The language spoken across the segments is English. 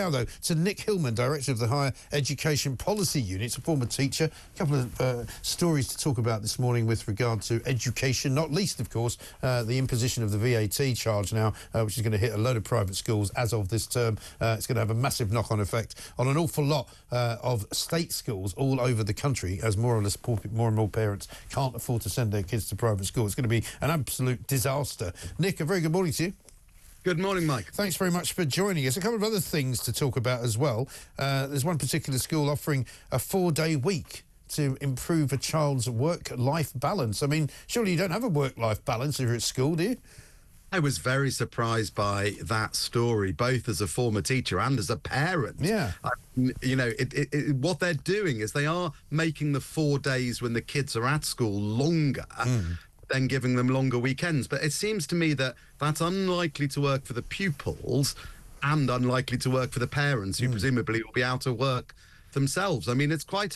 now, though, to Nick Hillman, Director of the Higher Education Policy Unit, a former teacher. A couple of stories to talk about this morning with regard to education, not least, of course, the imposition of the VAT charge now, which is going to hit a load of private schools as of this term. It's going to have a massive knock-on effect on an awful lot of state schools all over the country, as more and more parents can't afford to send their kids to private school. It's going to be an absolute disaster. Nick, a very good morning to you. Good morning, Mike. Thanks very much for joining us. A couple of other things to talk about as well. There's one particular school offering a 4-day week to improve a child's work-life balance. I mean, surely you don't have a work-life balance if you're at school, do you? I was very surprised by that story, both as a former teacher and as a parent. Yeah. You know, what they're doing is they are making the 4 days when the kids are at school longer, then giving them longer weekends. But it seems to me that that's unlikely to work for the pupils and unlikely to work for the parents, who presumably will be out of work themselves. I mean, it's quite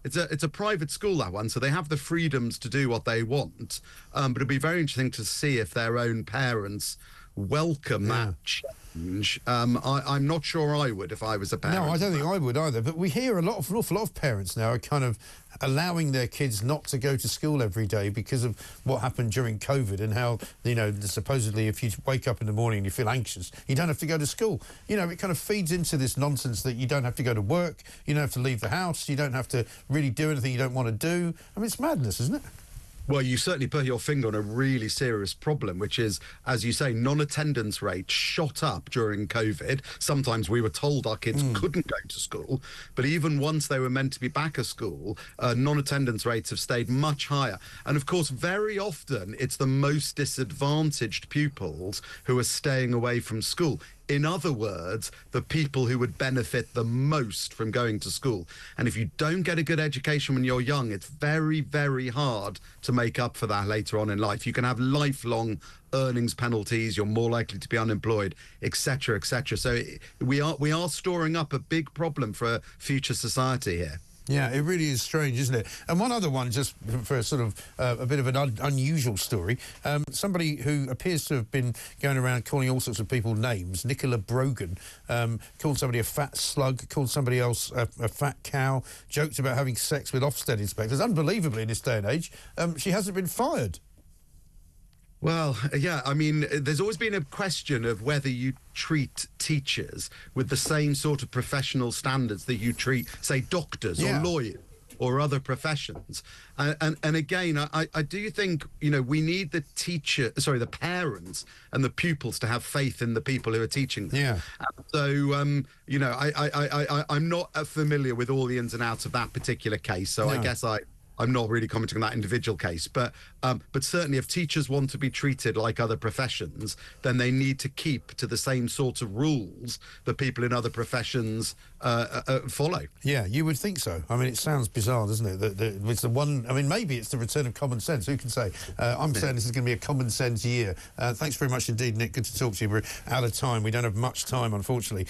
it's a private school, that one, so they have the freedoms to do what they want. But it'd be very interesting to see if their own parents welcome that change. I'm not sure I would if I was a parent. No, I don't think I would either. But we hear an awful lot of parents now are kind of allowing their kids not to go to school every day because of what happened during COVID, and how, you know, supposedly if you wake up in the morning and you feel anxious, you don't have to go to school. You know, it kind of feeds into this nonsense that you don't have to go to work, you don't have to leave the house, you don't have to really do anything you don't want to do. I mean, it's madness, isn't it? Well, you certainly put your finger on a really serious problem, which is, as you say, non-attendance rates shot up during COVID. Sometimes we were told our kids couldn't go to school, but even once they were meant to be back at school, non-attendance rates have stayed much higher. And of course, very often it's the most disadvantaged pupils who are staying away from school. In other words, the people who would benefit the most from going to school. And if you don't get a good education when you're young, it's very, very hard to make up for that later on in life. You can have lifelong earnings penalties, you're more likely to be unemployed, etc., etc. So we are storing up a big problem for a future society here. Yeah, it really is strange, isn't it? And one other one, just for a sort of a bit of an unusual story, somebody who appears to have been going around calling all sorts of people names, Nicola Brogan, called somebody a fat slug, called somebody else a fat cow, joked about having sex with Ofsted inspectors. Unbelievably, in this day and age, she hasn't been fired. Well, yeah, I mean, there's always been a question of whether you treat teachers with the same sort of professional standards that you treat, say, doctors or lawyers or other professions. And again, I do think, you know, we need the parents and the pupils to have faith in the people who are teaching them. Yeah. So, you know, I'm not familiar with all the ins and outs of that particular case, so I guess I'm not really commenting on that individual case, but certainly if teachers want to be treated like other professions, then they need to keep to the same sort of rules that people in other professions follow. Yeah, you would think so. I mean, it sounds bizarre, doesn't it? That it's the one. I mean, maybe it's the return of common sense. Who can say? I'm saying this is going to be a common sense year. Thanks very much indeed, Nick. Good to talk to you. We're out of time. We don't have much time, unfortunately,